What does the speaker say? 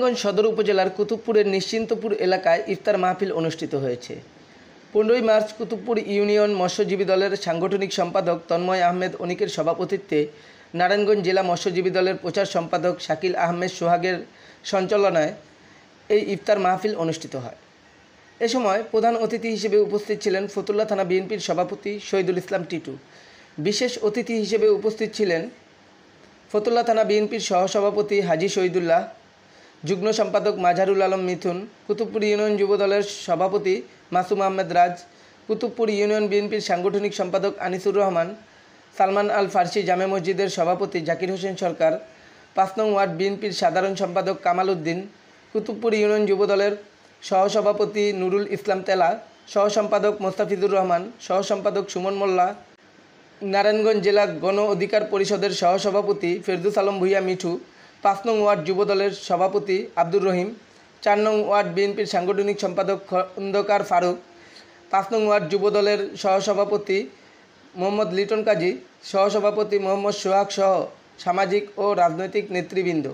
নারায়ণগঞ্জ সদর উপজেলার কুতুবপুরের নিশ্চিন্তপুর এলাকায় ইফতার মাহফিল অনুষ্ঠিত হয়েছে। 15 মার্চ কুতুবপুর ইউনিয়ন মৎস্যজীবী দলের সাংগঠনিক সম্পাদক তন্ময় আহমেদ অনিকের সভাপতিত্বে নারায়ণগঞ্জ জেলা মৎস্যজীবী দলের প্রচার সম্পাদক শাকিল আহমেদ সোহাগের সঞ্চালনায় এই ইফতার মাহফিল অনুষ্ঠিত হয়। এ সময় প্রধান অতিথি হিসেবে উপস্থিত ছিলেন ফতুল্লা থানা বিএনপির সভাপতি শহীদুল ইসলাম টিটু। বিশেষ অতিথি হিসেবে উপস্থিত ছিলেন ফতুল্লা থানা বিএনপির সহসভাপতি হাজী শহীদুল্লাহ, যুগ্ম সম্পাদক মাজহারুল আলম মিথুন, কুতুবপুর ইউনিয়ন যুবদলের সভাপতি মাসুম আহমেদ রাজ, কুতুবপুর ইউনিয়ন বিএনপির সাংগঠনিক সম্পাদক আনিসুর রহমান, সালমান আল ফার্সি জামে মসজিদের সভাপতি জাকির হোসেন সরকার, 5 নং ওয়ার্ড বিএনপির সাধারণ সম্পাদক কামাল উদ্দিন, কুতুবপুর ইউনিয়ন যুবদলের সহসভাপতি নুরুল ইসলাম তেলা, সহ সম্পাদক মোস্তাফিজুর রহমান, সহ সম্পাদক সুমন মোল্লা, নারায়ণগঞ্জ জেলা গণ অধিকার পরিষদের সহসভাপতি ফেরদৌস আলম ভূঁইয়া মিঠু, 5 নং ওয়ার্ড যুবদলের সভাপতি আব্দুর রহিম, 4 নং ওয়ার্ড বিএনপির সাংগঠনিক সম্পাদক খন্দকার ফারুক, 5 নং ওয়ার্ড যুবদলের সহসভাপতি মোহাম্মদ লিটন কাজী, সহসভাপতি মোহাম্মদ সোহাগ সহ সামাজিক ও রাজনৈতিক নেতৃবৃন্দ।